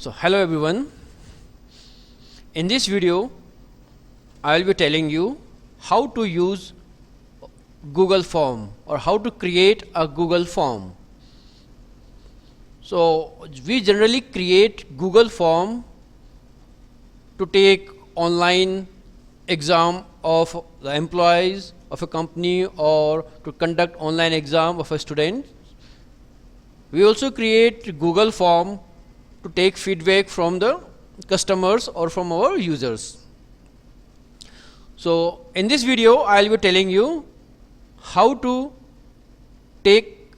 So hello everyone. In this video I will be telling you how to use Google form or how to create a Google form. So we generally create Google form to take online exam of the employees of a company or to conduct online exam of a student. We also create Google form to take feedback from the customers or from our users. So in this video I will be telling you how to take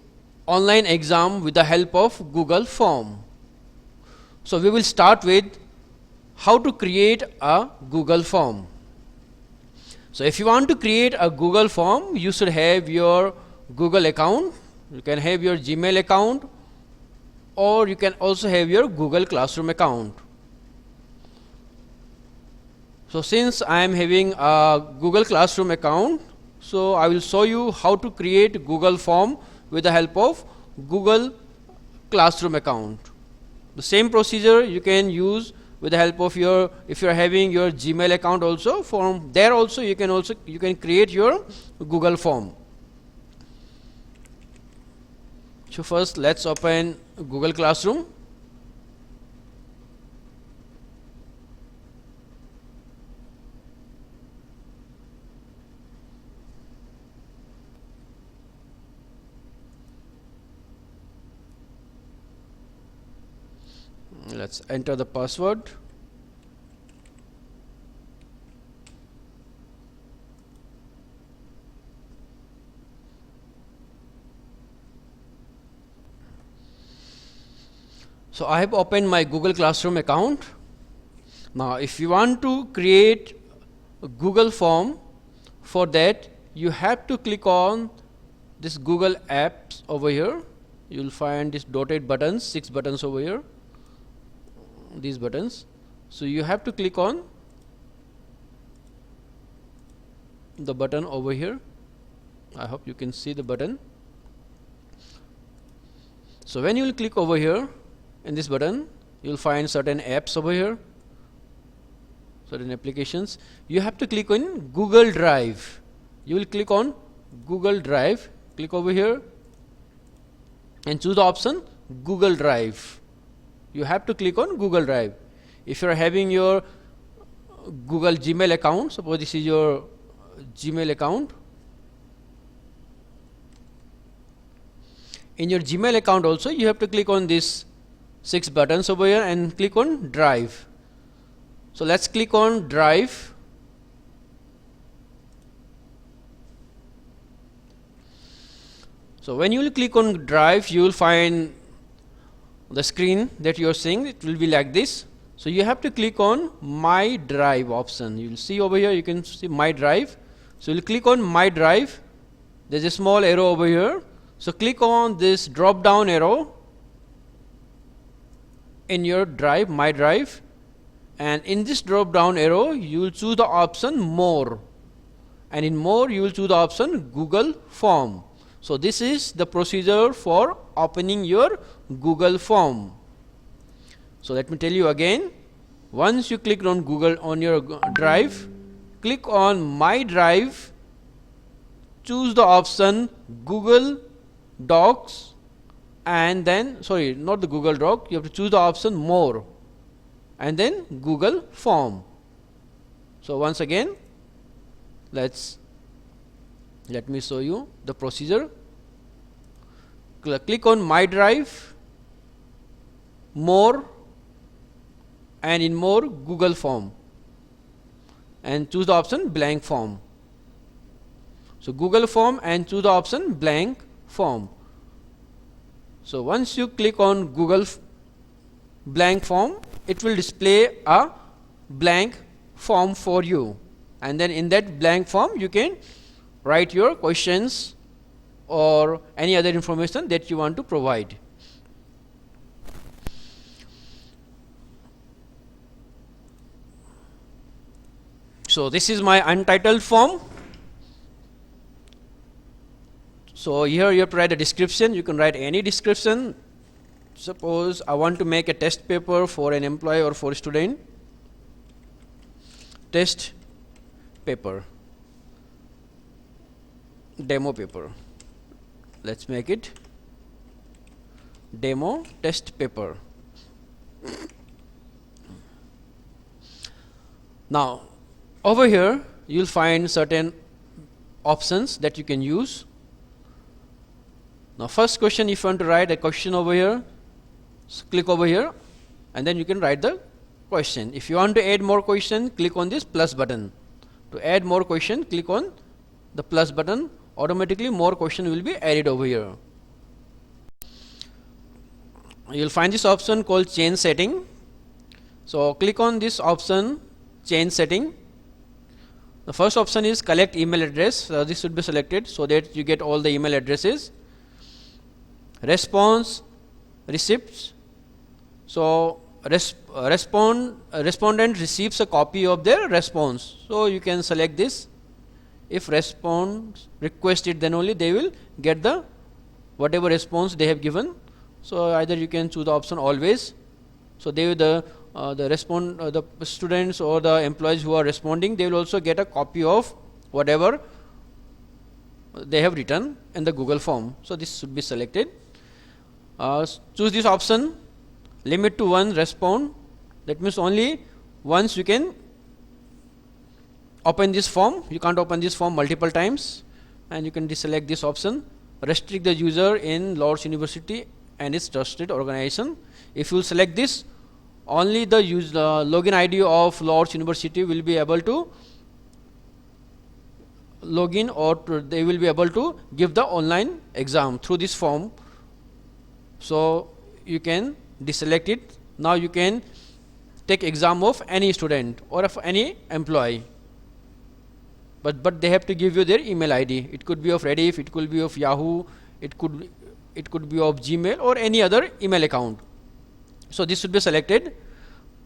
online exam with the help of Google form. So we will start with how to create a Google form. So if you want to create a Google form, you should have your Google account. You can have your Gmail account, or you can also have your Google Classroom account. So since I am having a Google Classroom account, so I will show you how to create Google form with the help of Google Classroom account. The same procedure you can use with the help of your, if you are having your Gmail account also, from there also you can create your Google form. So first let's open Google Classroom. Let's enter the password. So I have opened my Google Classroom account. Now if you want to create a Google form, for that you have to click on this Google apps over here. You will find this dotted buttons, 6 buttons over here, these buttons. So you have to click on the button over here. I hope you can see the button. So when you will click over here in this button, you will find certain apps over here, certain applications. You have to click on Google Drive. You will click on Google Drive, click over here and choose the option Google Drive. You have to click on Google Drive. If you are having your Google Gmail account, suppose this is your Gmail account, in your Gmail account also you have to click on this 6 buttons over here and click on Drive. So let's click on Drive. So when you will click on Drive, you will find the screen that you are seeing. It will be like this. So you have to click on My Drive option. You will see over here, you can see My Drive. So you will click on My Drive. There is a small arrow over here. So click on this drop down arrow in your drive, My Drive, and in this drop down arrow you will choose the option More, and in More you will choose the option Google Form. So this is the procedure for opening your Google Form. So let me tell you again. Once you click on Google on your drive, click on My Drive, choose the option Google Docs, and then, sorry, not the Google Doc, you have to choose the option More and then Google Form. So once again, let me show you the procedure. Click on My Drive, More, and in More Google Form, and choose the option Blank Form. So Google Form and choose the option Blank Form. So once you click on Google Blank Form, it will display a blank form for you, and then in that blank form you can write your questions or any other information that you want to provide. So this is my untitled form. So here you have to write a description. You can write any description. Suppose I want to make a test paper for an employee or for a student. Test paper, demo paper. Let's make it demo test paper. Now over here you'll find certain options that you can use. Now first question, if you want to write a question over here, click over here and then you can write the question. If you want to add more question, click on this plus button. To add more question, click on the plus button. Automatically more question will be added over here. You'll find this option called change setting. So click on this option, change setting. The first option is collect email address. So this should be selected so that you get all the email addresses. Response, receipts. So respondent receives a copy of their response. So you can select this. If response requested, then only they will get the whatever response they have given. So either you can choose the option always. So they the students or the employees who are responding, they will also get a copy of whatever they have written in the Google form. So this should be selected. Choose this option, limit to one respond. That means only once you can open this form. You can't open this form multiple times, and you can deselect this option. Restrict the user in Lord's University and its trusted organization. If you select this, only the login ID of Lord's University will be able to login, or they will be able to give the online exam through this form. So you can deselect it. Now you can take exam of any student or of any employee, but they have to give you their email ID. It could be of Rediff, it could be of Yahoo, it could be of Gmail or any other email account. So this should be selected.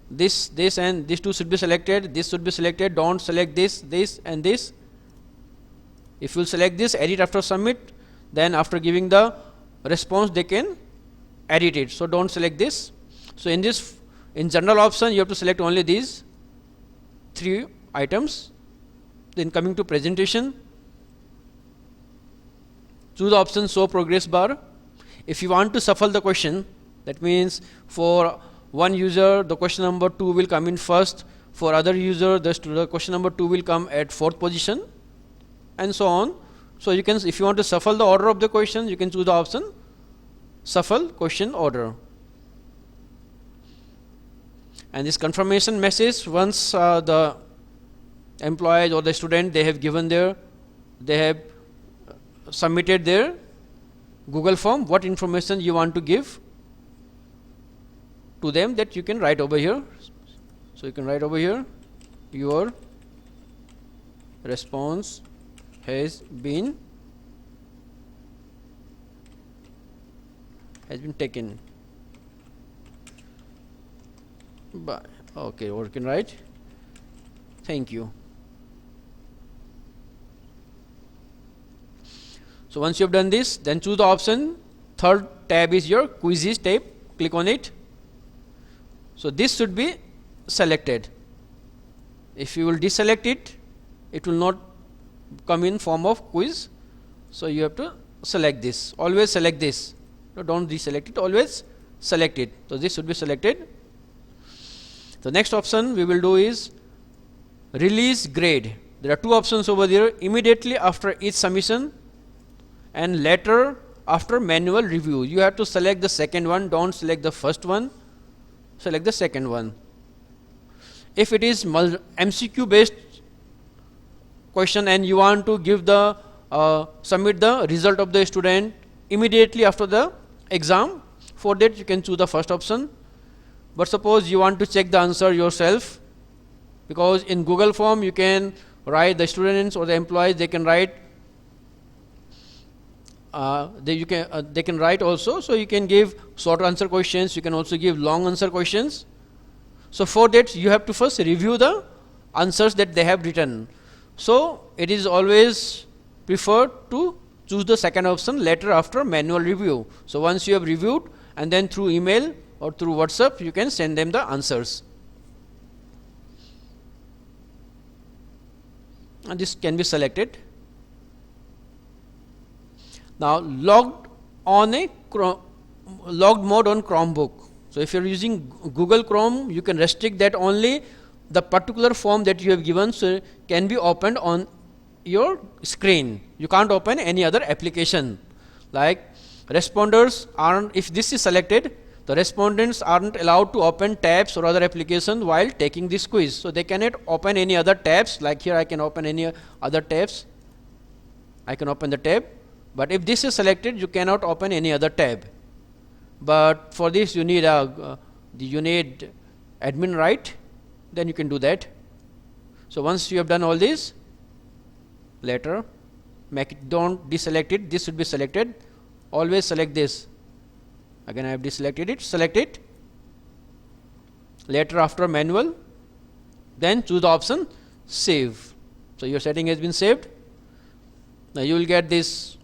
This and these two should be selected. This should be selected. Don't select this and this. If you select this, edit after submit, then after giving the response they can edit it. So don't select this. So in general option you have to select only these 3 items. Then coming to presentation, choose the option show progress bar. If you want to shuffle the question, that means for one user the question number 2 will come in first, for other user the question number 2 will come at 4th position, and so on. So you can, if you want to shuffle the order of the question, you can choose the option shuffle question order. And this confirmation message, once the employees or the student they have submitted their Google form, what information you want to give to them, that you can write over here. So you can write over here, your response has been taken by, okay, or you can write thank you. So once you have done this, then choose the option, third tab is your quizzes tab, click on it. So this should be selected. If you will deselect it, it will not come in form of quiz. So you have to select this. Always select this. No, don't deselect it, always select it. So this should be selected. The next option we will do is release grade. There are 2 options over there, immediately after each submission and later after manual review. You have to select the second one, don't select the first one, select the second one. If it is MCQ based question and you want to give the submit the result of the student immediately after the exam, for that you can choose the first option. But suppose you want to check the answer yourself, because in Google form you can write, the students or the employees they can write, they can write also. So you can give short answer questions, you can also give long answer questions. So for that you have to first review the answers that they have written. So it is always preferred to choose the second option, later after manual review. So once you have reviewed and then through email or through WhatsApp you can send them the answers. And this can be selected. Now logged mode on Chromebook. So if you're using Google Chrome, you can restrict that only the particular form that you have given, so can be opened on your screen. You can't open any other application. Like responders aren't, if this is selected, the respondents aren't allowed to open tabs or other applications while taking this quiz. So they cannot open any other tabs. Like here I can open any other tabs. I can open the tab, but if this is selected, you cannot open any other tab. But for this you need admin right, then you can do that. So once you have done all this, later make it, don't deselect it, this should be selected. Always select this. Again I have deselected it, select it. Later after manual, then choose the option save. So your setting has been saved. Now you will get this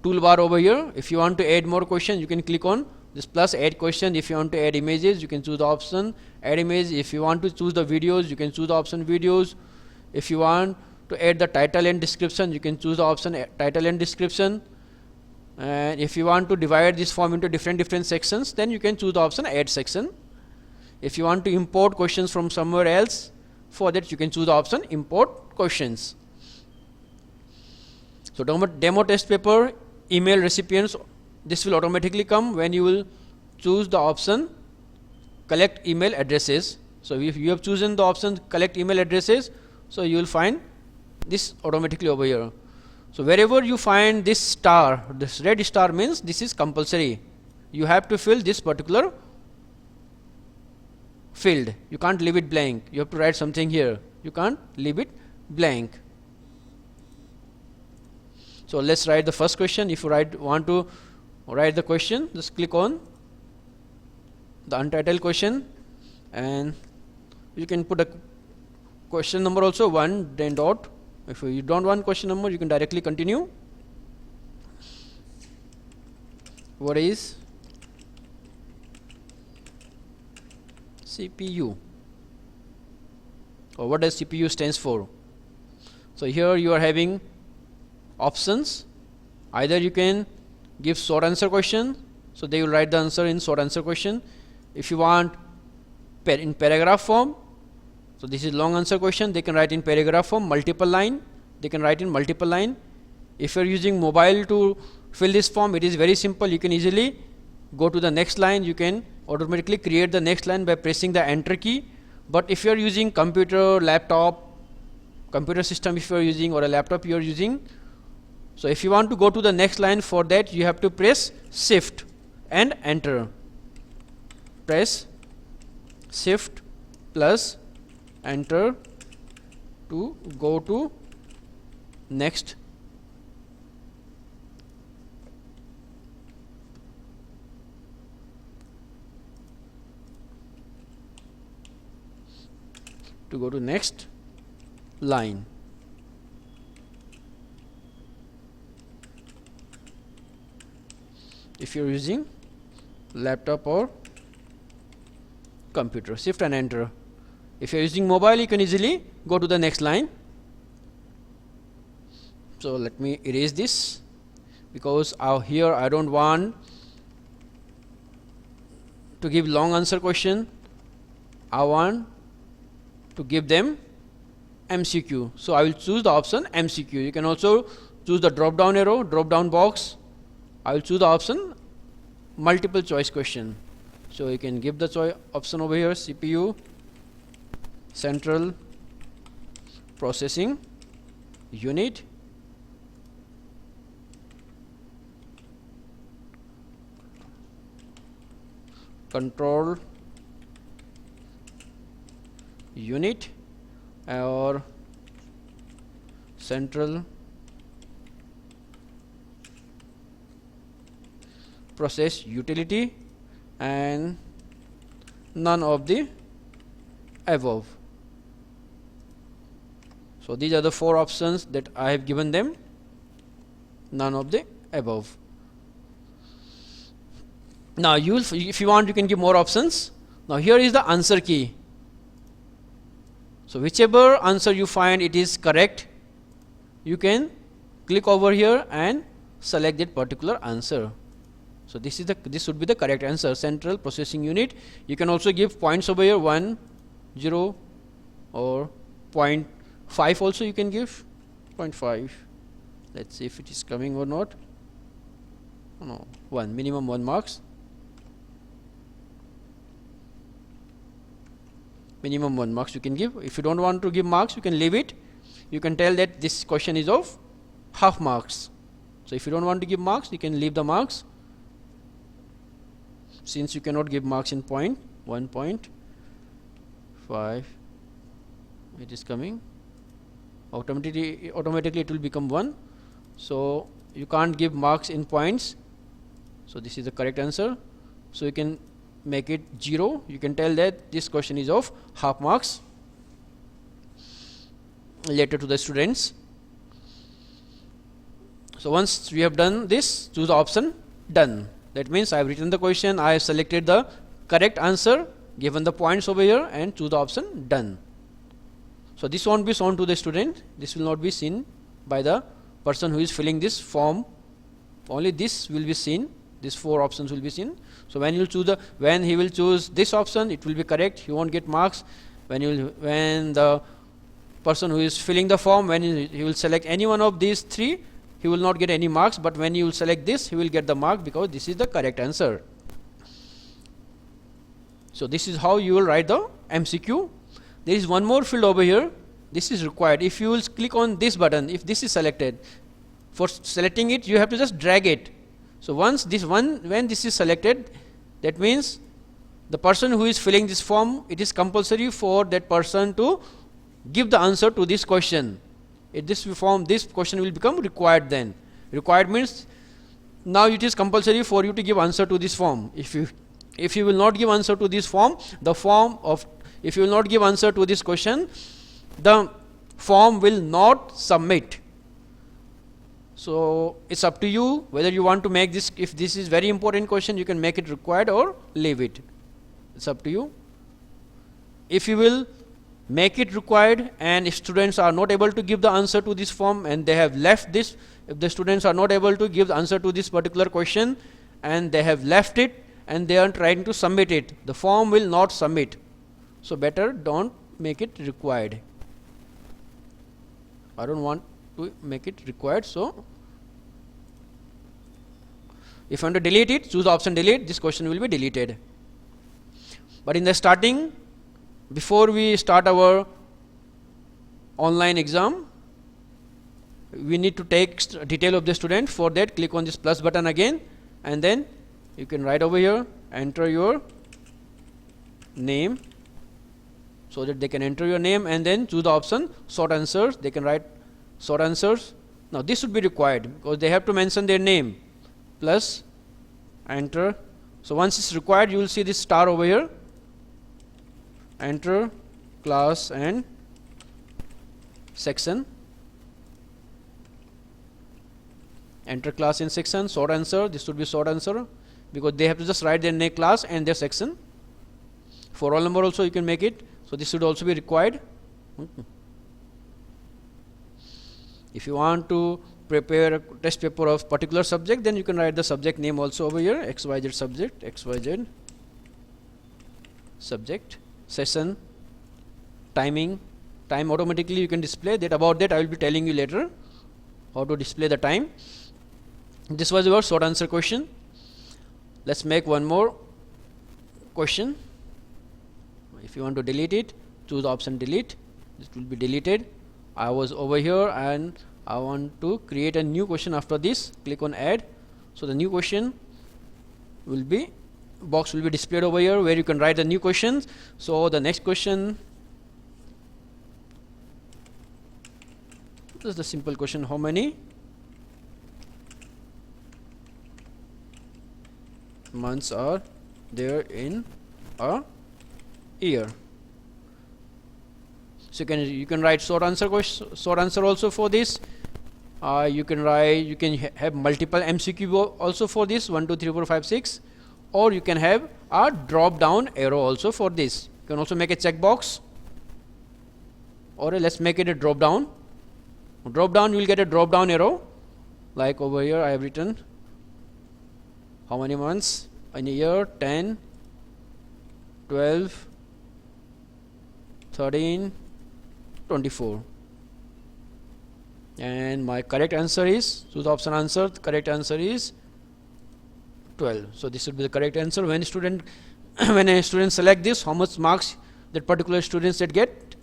toolbar over here. If you want to add more questions, you can click on this plus add question. If you want to add images, you can choose the option add image. If you want to choose the videos, you can choose the option videos. If you want to add the title and description, you can choose the option title and description. And if you want to divide this form into different sections, then you can choose the option add section. If you want to import questions from somewhere else, for that you can choose the option import questions. So demo test paper, email recipients, this will automatically come when you will choose the option collect email addresses. So if you have chosen the option collect email addresses, so you will find this automatically over here. So wherever you find this star, this red star means this is compulsory. You have to fill this particular field. You can't leave it blank. You have to write something here. You can't leave it blank. So let's write the first question. If you want to write the question, just click on the untitled question, and you can put a question number also 1, then dot. If you don't want question number, you can directly continue. What is CPU, or what does CPU stands for? So here you are having options. Either you can give short answer question, so they will write the answer in short answer question. If you want in paragraph form, so this is long answer question, they can write in paragraph form, multiple line, they can write in multiple line. If you are using mobile to fill this form, it is very simple. You can easily go to the next line. You can automatically create the next line by pressing the enter key. But if you are using computer, laptop, computer system if you are using, or a laptop you are using, so if you want to go to the next line, for that you have to press shift and enter. Press shift plus enter to go to next. To go to next line. If you are using laptop or computer, shift and enter. If you are using mobile, you can easily go to the next line. So let me erase this, because here I don't want to give long answer question. I want to give them MCQ. So I will choose the option MCQ. You can also choose the drop down arrow, drop down box. I will choose the option multiple choice question. So you can give the choice option over here, CPU central processing unit, control unit, or central process utility, and none of the above. So these are the 4 options that I have given them, none of the above. Now if you want, you can give more options. Now here is the answer key. So whichever answer you find it is correct, you can click over here and select that particular answer. So this should be the correct answer, central processing unit. You can also give points over here, 1, 0 or 0.5 also you can give, 0.5. Let's see if it is coming or not. No, 1, minimum 1 marks. Minimum 1 marks you can give. If you don't want to give marks, you can leave it. You can tell that this question is of half marks. So if you don't want to give marks, you can leave the marks. Since you cannot give marks in 1.5, it is coming. Automatically it will become 1. So you can't give marks in points. So this is the correct answer. So you can make it 0. You can tell that this question is of half marks later to the students. So once we have done this, choose the option done. That means I have written the question, I have selected the correct answer, given the points over here, and choose the option done. So this won't be shown to the student. This will not be seen by the person who is filling this form. Only this will be seen. These 4 options will be seen. So when he will choose this option, it will be correct. He won't get marks. When the person who is filling the form, when he will select any one of these 3, he will not get any marks. But when you will select this, he will get the mark because this is the correct answer. So this is how you will write the MCQ. There is one more field over here. This is required. If you will click on this button, if this is selected, for selecting it, you have to just drag it. So when this is selected, that means the person who is filling this form, it is compulsory for that person to give the answer to this question. In this form, this question will become required then. Required means now it is compulsory for you to give answer to this form. If you will not give answer to this form, if you will not give answer to this question, the form will not submit. So it's up to you whether you want to make this. If this is very important question, you can make it required or leave it. It's up to you. If you will make it required and if students are not able to give the answer to this form and they have left this, if the students are not able to give the answer to this particular question and they have left it and they are trying to submit it, the form will not submit. So better don't make it required. I don't want to make it required. So if you want to delete it, choose the option delete. This question will be deleted. But in the starting, before we start our online exam, we need to take detail of the student. For that, click on this plus button again, and then you can write over here, enter your name, so that they can enter your name, and then choose the option short answers. They can write short answers. Now this should be required because they have to mention their name. Plus enter. So once it's required, you will see this star over here. Enter class and section. Enter class and section. Short answer. This should be short answer because they have to just write their name, class and their section. For roll number also you can make it. So this should also be required. If you want to prepare a test paper of particular subject, then you can write the subject name also over here, XYZ subject, XYZ subject, session, timing, time automatically you can display that. About that I will be telling you later how to display the time. This was your short answer question. Let's make one more question. If you want to delete it, choose the option delete. This will be deleted. I was over here and I want to create a new question after this. Click on add. So the new question will be, box will be displayed over here where you can write the new questions. So the next question, this is the simple question, how many months are there in a year? So you can write short answer question, short answer also for this. You can have multiple MCQ also for this, 1 2 3 4 5 6, or you can have a drop down arrow also for this. You can also make a checkbox, or let's make it a drop down. Drop down, you will get a drop down arrow, like over here I have written how many months in a year: 10, 12, 13, 24. And my correct answer is, choose the option answer, the correct answer is 12. So this would be the correct answer. When student when a student select this, how much marks that particular student should get,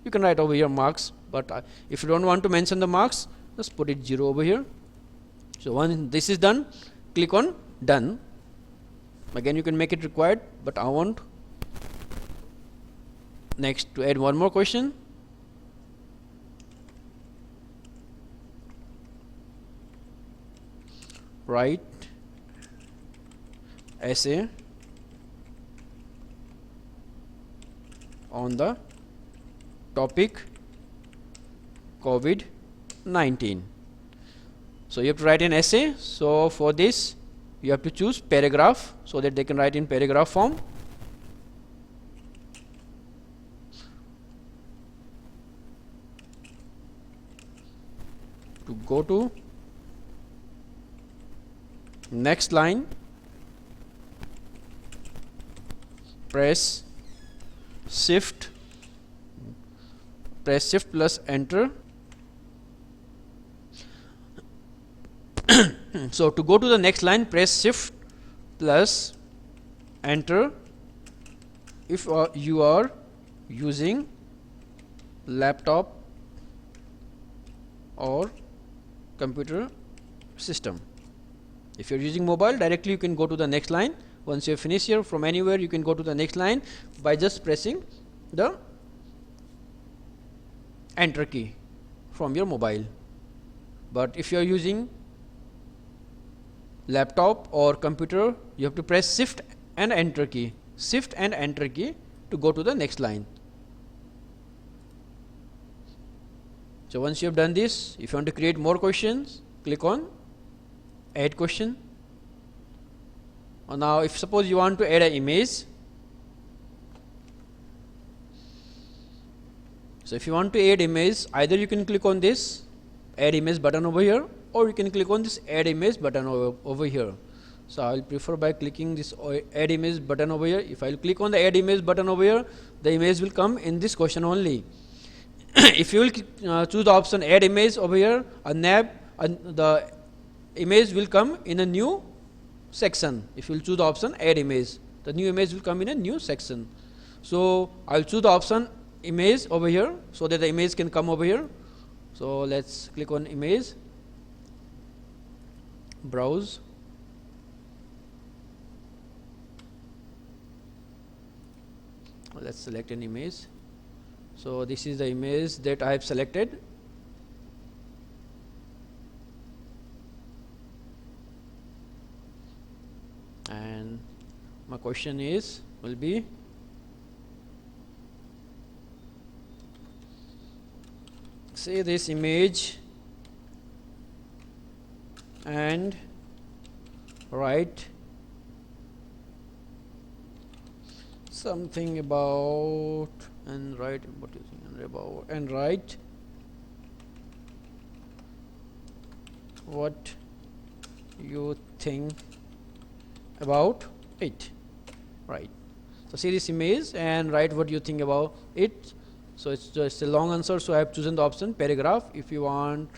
you can write over here marks, but if you don't want to mention the marks, just put it 0 over here. So once this is done, click on done. Again you can make it required, but I want next to add one more question. Write essay on the topic COVID-19. So you have to write an essay. So for this you have to choose paragraph, so that they can write in paragraph form. To go to next line, press shift plus enter. So to go to the next line, press shift plus enter if you are using laptop or computer system. If you are using mobile, directly you can go to the next line. Once you have finished here, from anywhere you can go to the next line by just pressing the enter key from your mobile. But if you are using laptop or computer, you have to press shift and enter key to go to the next line. So once you have done this, if you want to create more questions, click on add question. Now if suppose you want to add an image, so if you want to add image, either you can click on this add image button over here, or you can click on this add image button over here. So I will prefer by clicking this add image button over here. If I will click on the add image button over here, the image will come in this question only. If you will choose the option add image over here, the image will come in a new section. If you will choose the option add image, the new image will come in a new section. So I will choose the option image over here, so that the image can come over here. So let's click on image, browse, let's select an image. So this is the image that I have selected. And my question will be say this image and write something about and write what is about and write what you think about it. Right. So see this image and write what you think about it. So it's just a long answer, so I have chosen the option paragraph. If you want,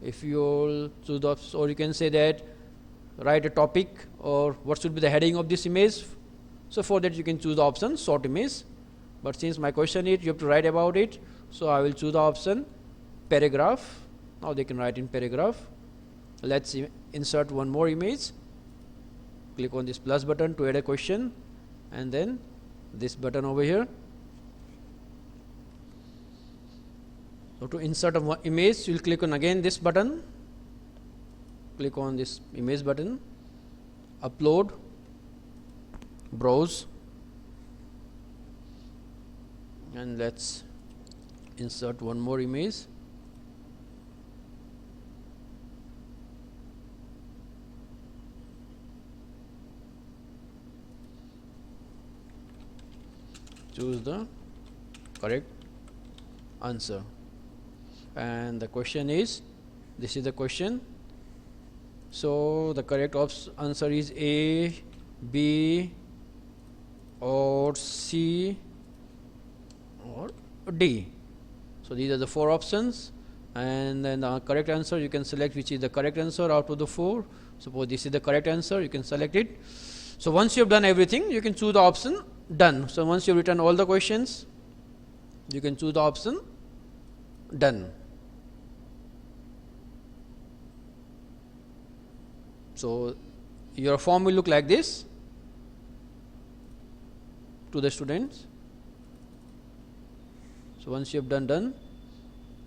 if you'll choose the option, or you can say that write a topic or what should be the heading of this image. So for that you can choose the option short image, but since my question is you have to write about it, so I will choose the option paragraph. Now they can write in paragraph. Let's insert one more image. Click on this plus button to add a question, and then this button over here. So to insert a image, you will click on again this button, click on this image button, upload, browse, and let's insert one more image. choose the correct answer. And the question is, this is the question. So the correct answer is A, B, or C, or D. So these are the 4 options, and then the correct answer you can select which is the correct answer out of the 4. Suppose this is the correct answer, you can select it. So once you have done everything, you can choose the option done. So once you have written all the questions, you can choose the option done. So your form will look like this to the students. So once you have done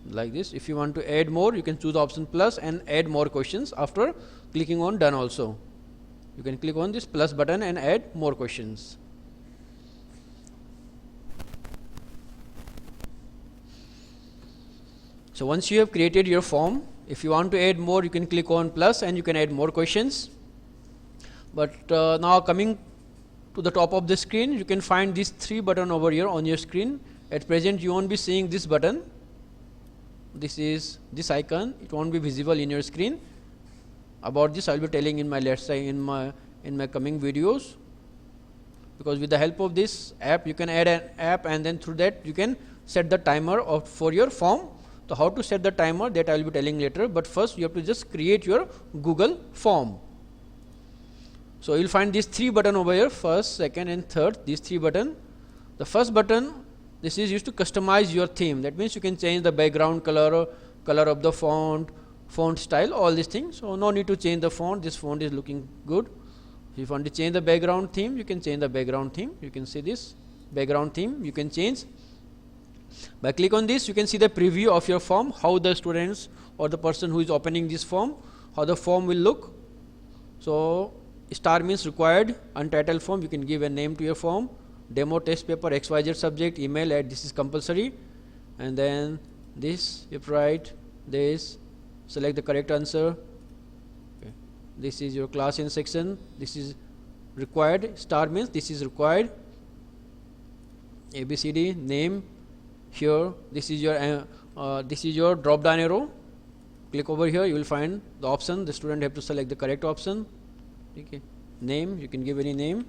like this, if you want to add more, you can choose the option plus and add more questions after clicking on done also. You can click on this plus button and add more questions. So once you have created your form, if you want to add more, you can click on plus and you can add more questions. But now coming to the top of the screen, you can find these 3 buttons over here on your screen. At present you won't be seeing this button. This is this icon, it won't be visible in your screen. About this I will be telling in my in my coming videos, because with the help of this app you can add an app, and then through that you can set the timer for your form. So how to set the timer, that I will be telling later, but first you have to just create your Google form. So you will find these 3 buttons over here, first, second and third, these 3 buttons. The first button, this is used to customize your theme. That means you can change the background color, color of the font style, all these things. So no need to change the font, this font is looking good. If you want to change the background theme, you can change the background theme. You can see this background theme, you can change. By click on this, you can see the preview of your form, how the students or the person who is opening this form, how the form will look. So star means required, untitled form, you can give a name to your form. Demo test paper XYZ subject, email at, this is compulsory. And then this, you write this, select the correct answer. Okay. This is your class in section, this is required, star means this is required. ABCD, name, here this is your drop down arrow. Click over here, you will find the option, the student have to select the correct option. Okay. Name, you can give any name.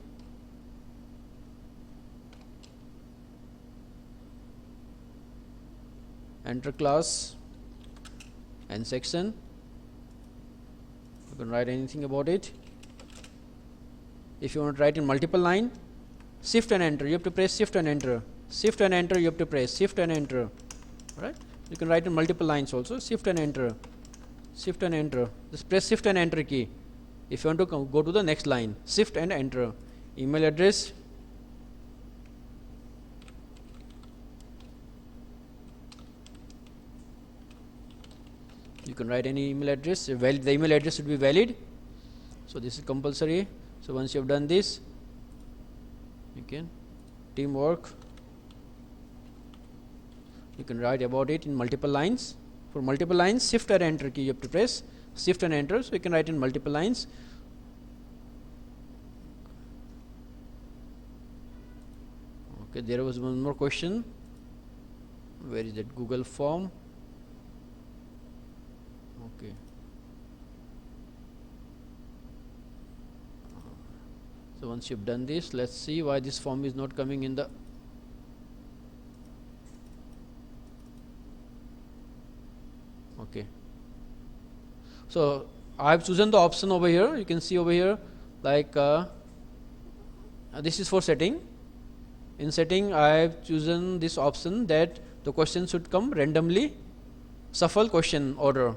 Enter class and section, you can write anything about it. If you want to write in multiple line, shift and enter, you have to press shift and enter, shift and enter, you have to press shift and enter, right. You can write in multiple lines also, shift and enter, shift and enter, just press shift and enter key. If you want to go to the next line, shift and enter. Email address, you can write any email address, the email address should be valid. So this is compulsory. So once you have done this, you can teamwork, you can write about it in multiple lines. For multiple lines, shift and enter key you have to press, shift and enter, so you can write in multiple lines. Okay, there was one more question. Where is that Google form? Okay. So once you've done this, let's see why this form is not coming in the okay. So I have chosen the option over here, you can see over here, like this is for setting. In setting I have chosen this option that the question should come randomly, shuffle question order.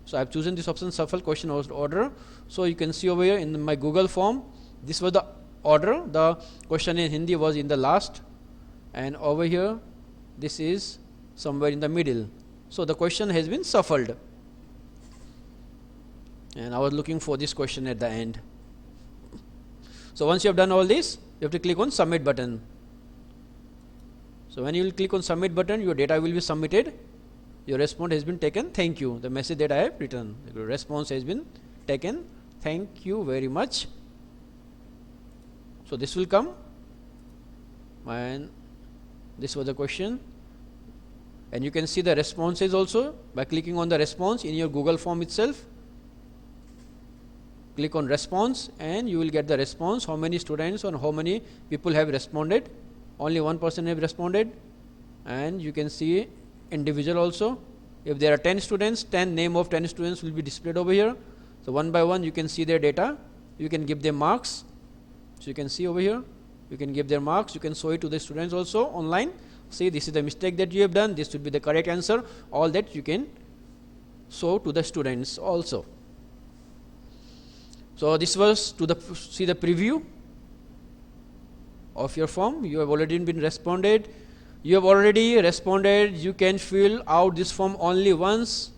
So I have chosen this option, shuffle question order. So you can see over here in my Google form, this was the order, the question in Hindi was in the last, and over here this is somewhere in the middle. So the question has been shuffled, and I was looking for this question at the end. So once you have done all this, you have to click on submit button. So when you will click on submit button, your data will be submitted, your response has been taken, thank you, the message that I have written, the response has been taken, thank you very much. So this will come, and This was the question, and you can see the responses also by clicking on the response in your Google form itself. Click on response and you will get the response, how many students or how many people have responded. Only one person have responded, and you can see individual also. If there are 10 students, 10 name of 10 students will be displayed over here. So one by one you can see their data, you can give them marks. So you can see over here, you can give their marks, you can show it to the students also online. See, this is the mistake that you have done, this should be the correct answer. All that you can show to the students also. So this was to see the preview of your form. You have already been responded. You have already responded. You can fill out this form only once.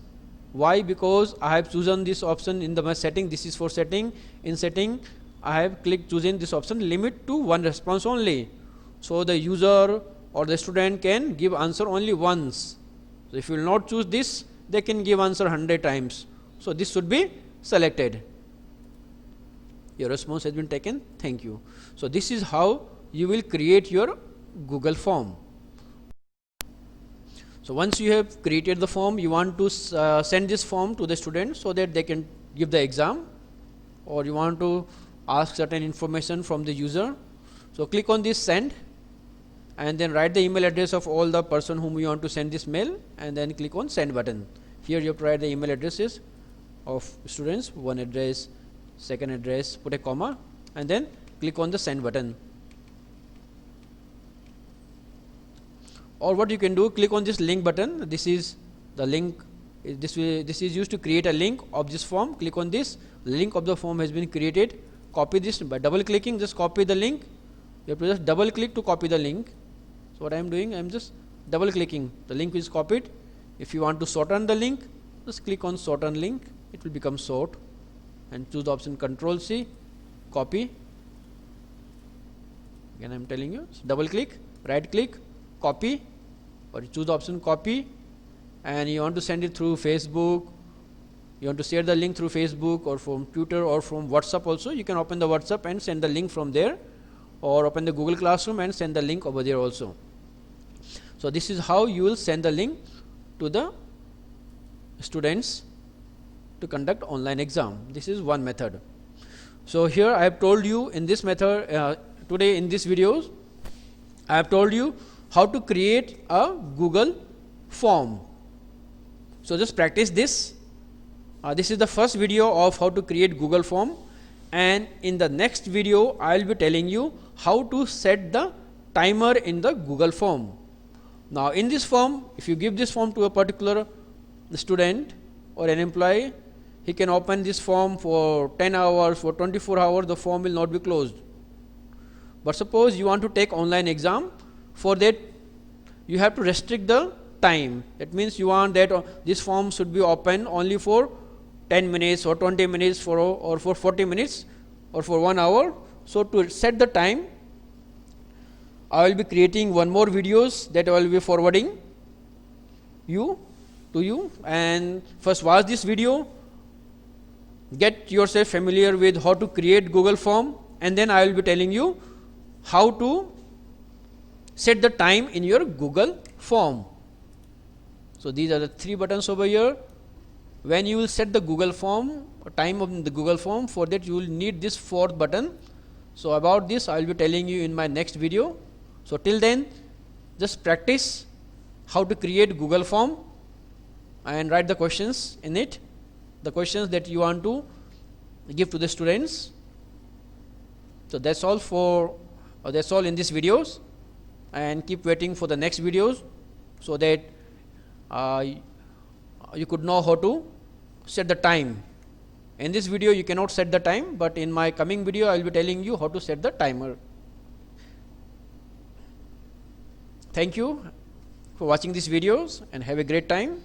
Why? Because I have chosen this option in my setting. This is for setting. In setting, I have clicked choosing this option, limit to one response only. So the user or the student can give answer only once. So if you will not choose this, they can give answer 100 times. So this should be selected. Your response has been taken. Thank you. So this is how you will create your Google form. So once you have created the form, you want to send this form to the students so that they can give the exam, or you want to ask certain information from the user. So click on this send, and then write the email address of all the person whom you want to send this mail, and then click on send button. Here you have to write the email addresses of students, one address, second address, put a comma, and then click on the send button. Or what you can do, click on this link button. This is the link. This is used to create a link of this form. Click on this. Link of the form has been created. Copy this by double clicking. Just copy the link. You have to just double click to copy the link. So what I am doing, I am just double clicking. The link is copied. If you want to shorten the link, just click on shorten link. It will become short, and choose the option Control C, copy. Again I am telling you, double click, right click, copy, or you choose the option copy, and you want to send it through Facebook, you want to share the link through Facebook or from Twitter or from WhatsApp also. You can open the WhatsApp and send the link from there, or open the Google Classroom and send the link over there also. So this is how you will send the link to the students to conduct online exam. This is one method. So here I have told you in this method, today in this videos, I have told you how to create a Google form. So just practice this. This is the first video of how to create Google form, and in the next video I will be telling you how to set the timer in the Google form. Now in this form, if you give this form to a particular student or an employee, he can open this form for 10 hours, for 24 hours, the form will not be closed. But suppose you want to take online exam, for that you have to restrict the time. That means you want that this form should be open only for 10 minutes or 20 minutes or for 40 minutes or for 1 hour. So to set the time, I will be creating one more videos that I will be forwarding to you, and first watch this video, get yourself familiar with how to create Google form, and then I will be telling you how to set the time in your Google form. So these are the 3 buttons over here. When you will set the Google form, time of the Google form, for that you will need this 4th button. So about this I will be telling you in my next video. So till then, just practice how to create Google form and write the questions in it, the questions that you want to give to the students. So that's all in this videos, and keep waiting for the next videos so that you could know how to set the time. In this video you cannot set the time, but in my coming video I will be telling you how to set the timer. Thank you for watching these videos and have a great time.